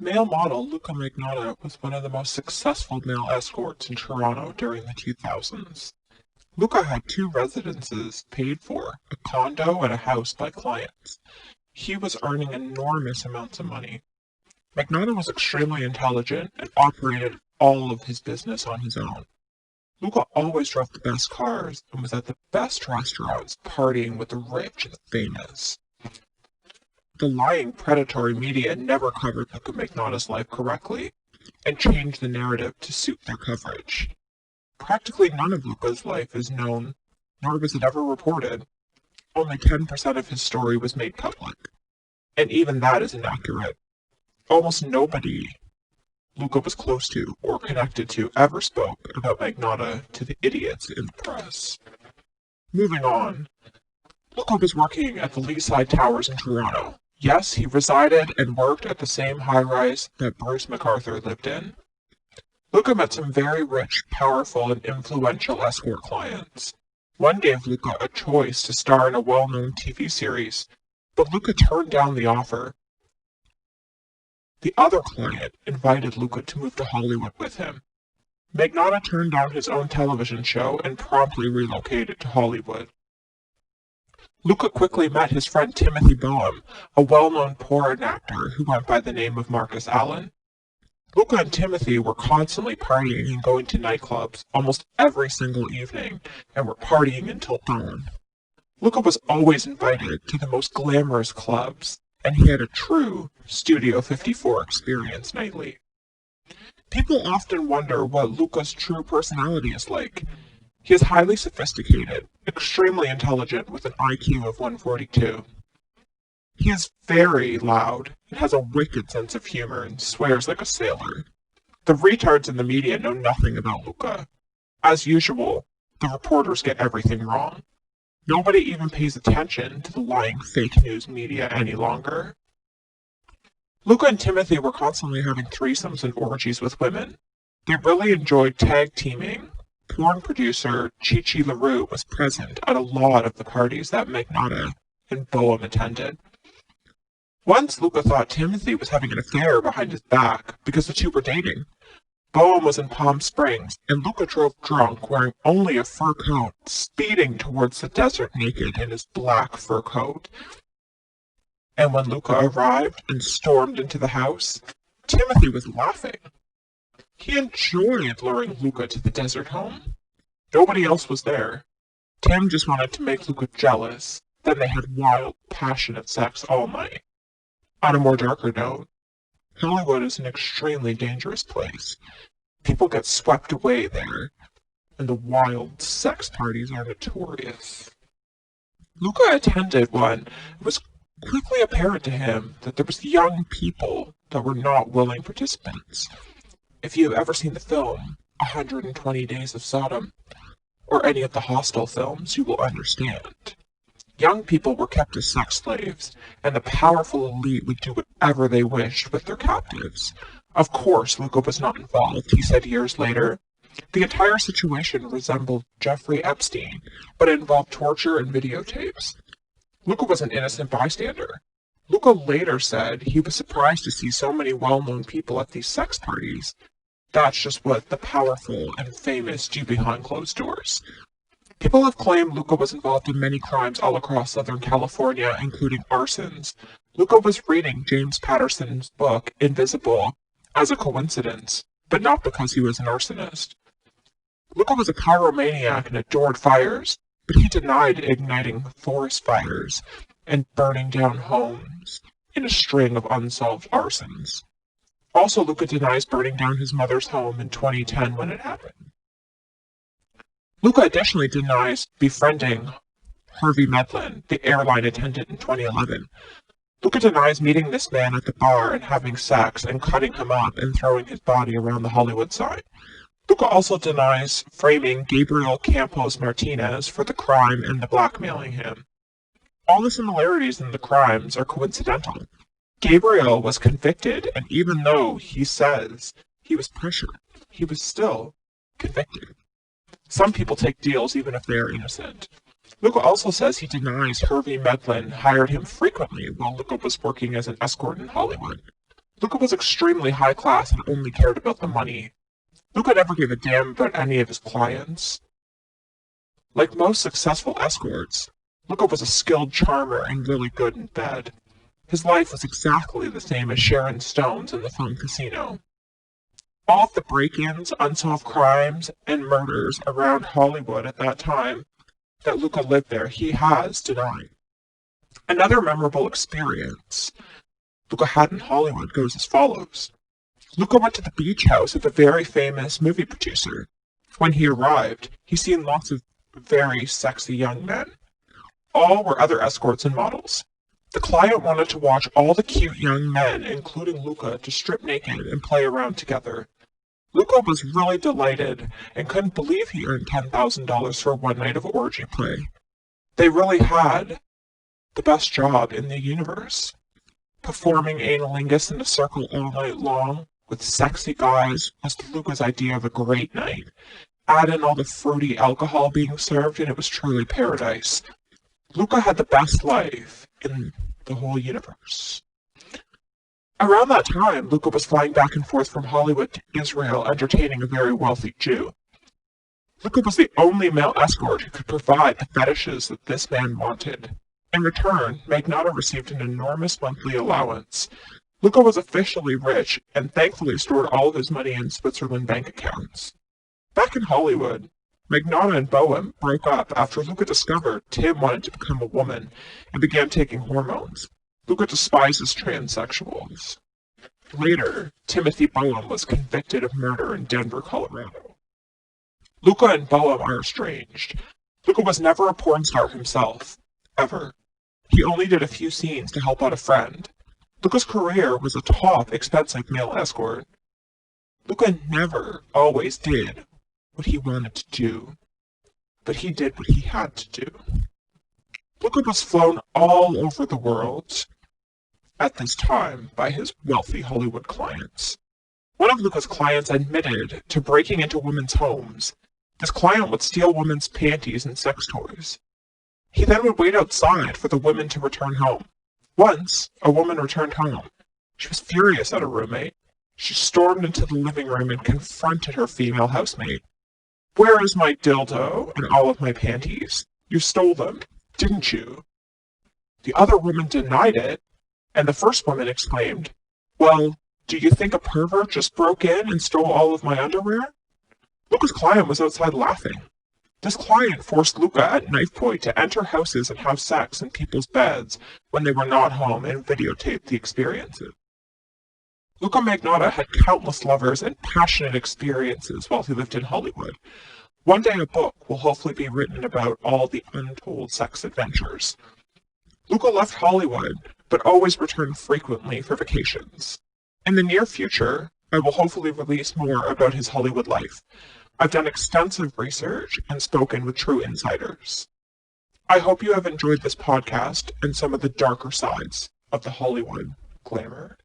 Male model Luka Magnotta was one of the most successful male escorts in Toronto during the 2000s. Luka had two residences paid for, a condo and a house by clients. He was earning enormous amounts of money. Magnotta was extremely intelligent and operated all of his business on his own. Luka always drove the best cars and was at the best restaurants, partying with the rich and the famous. The lying, predatory media never covered Luka Magnotta's life correctly and changed the narrative to suit their coverage. Practically none of Luka's life is known, nor was it ever reported. Only 10% of his story was made public, and even that is inaccurate. Almost nobody Luka was close to or connected to ever spoke about Magnotta to the idiots in the press. Moving on, Luka was working at the Leaside Towers in Toronto. Yes, he resided and worked at the same high-rise that Bruce MacArthur lived in. Luka met some very rich, powerful, and influential escort clients. One gave Luka a choice to star in a well-known TV series, but Luka turned down the offer. The other client invited Luka to move to Hollywood with him. Magnotta turned down his own television show and promptly relocated to Hollywood. Luka quickly met his friend Timothy Boehm, a well-known porn actor who went by the name of Marcus Allen. Luka and Timothy were constantly partying and going to nightclubs almost every single evening, and were partying until dawn. Luka was always invited to the most glamorous clubs, and he had a true Studio 54 experience nightly. People often wonder what Luka's true personality is like. He is highly sophisticated, extremely intelligent with an IQ of 142. He is very loud and has a wicked sense of humor and swears like a sailor. The retards in the media know nothing about Luka. As usual, the reporters get everything wrong. Nobody even pays attention to the lying fake news media any longer. Luka and Timothy were constantly having threesomes and orgies with women. They really enjoyed tag teaming. Porn producer Chi LaRue was present at a lot of the parties that Magnotta and Boehm attended. Once Luka thought Timothy was having an affair behind his back because the two were dating. Boehm was in Palm Springs, and Luka drove drunk, wearing only a fur coat, speeding towards the desert naked in his black fur coat. And when Luka arrived and stormed into the house, Timothy was laughing. He enjoyed luring Luka to the desert home. Nobody else was there. Tim just wanted to make Luka jealous. Then they had wild, passionate sex all night. On a more darker note, Hollywood is an extremely dangerous place. People get swept away there, and the wild sex parties are notorious. Luka attended one. It was quickly apparent to him that there was young people that were not willing participants. If you have ever seen the film 120 Days of Sodom, or any of the Hostel films, you will understand. Young people were kept as sex slaves, and the powerful elite would do whatever they wished with their captives. Of course, Luka was not involved, he said years later. The entire situation resembled Jeffrey Epstein, but it involved torture and videotapes. Luka was an innocent bystander. Luka later said he was surprised to see so many well-known people at these sex parties. That's just what the powerful and famous do behind closed doors. People have claimed Luka was involved in many crimes all across Southern California, including arsons. Luka was reading James Patterson's book, Invisible, as a coincidence, but not because he was an arsonist. Luka was a pyromaniac and adored fires, but he denied igniting forest fires and burning down homes in a string of unsolved arsons. Also, Luka denies burning down his mother's home in 2010 when it happened. Luka additionally denies befriending Harvey Medlin, the airline attendant, in 2011. Luka denies meeting this man at the bar and having sex and cutting him up and throwing his body around the Hollywood sign. Luka also denies framing Gabriel Campos Martinez for the crime and the blackmailing him. All the similarities in the crimes are coincidental. Gabriel was convicted, and even though he says he was pressured, he was still convicted. Some people take deals even if they are innocent. Luka also says he denies Harvey Medlin hired him frequently while Luka was working as an escort in Hollywood. Luka was extremely high class and only cared about the money. Luka never gave a damn about any of his clients. Like most successful escorts, Luka was a skilled charmer and really good in bed. His life was exactly the same as Sharon Stone's in the film Casino. All of the break-ins, unsolved crimes, and murders around Hollywood at that time that Luka lived there, he has denied. Another memorable experience Luka had in Hollywood goes as follows. Luka went to the beach house of a very famous movie producer. When he arrived, he seen lots of very sexy young men. All were other escorts and models. The client wanted to watch all the cute young men, including Luka, to strip naked and play around together. Luka was really delighted and couldn't believe he earned $10,000 for one night of orgy play. They really had the best job in the universe. Performing analingus in a circle all night long with sexy guys was Luka's idea of a great night. Add in all the fruity alcohol being served and it was truly paradise. Luka had the best life in the whole universe. Around that time, Luka was flying back and forth from Hollywood to Israel, entertaining a very wealthy Jew. Luka was the only male escort who could provide the fetishes that this man wanted. In return, Magnotta received an enormous monthly allowance. Luka was officially rich and thankfully stored all of his money in Switzerland bank accounts. Back in Hollywood, Magnotta and Boehm broke up after Luka discovered Tim wanted to become a woman and began taking hormones. Luka despises transsexuals. Later, Timothy Boehm was convicted of murder in Denver, Colorado. Luka and Boehm are estranged. Luka was never a porn star himself, ever. He only did a few scenes to help out a friend. Luka's career was a top, expensive male escort. Luka never always did what he wanted to do, but he did what he had to do. Luka was flown all over the world at this time by his wealthy Hollywood clients. One of Luka's clients admitted to breaking into women's homes. This client would steal women's panties and sex toys. He then would wait outside for the women to return home. Once, a woman returned home. She was furious at her roommate. She stormed into the living room and confronted her female housemate. "Where is my dildo and all of my panties? You stole them, didn't you?" The other woman denied it, and the first woman exclaimed, "Well, do you think a pervert just broke in and stole all of my underwear?" Luka's client was outside laughing. This client forced Luka at knife point to enter houses and have sex in people's beds when they were not home and videotaped the experiences. Luka Magnotta had countless lovers and passionate experiences while he lived in Hollywood. One day a book will hopefully be written about all the untold sex adventures. Luka left Hollywood, but always returned frequently for vacations. In the near future, I will hopefully release more about his Hollywood life. I've done extensive research and spoken with true insiders. I hope you have enjoyed this podcast and some of the darker sides of the Hollywood glamour.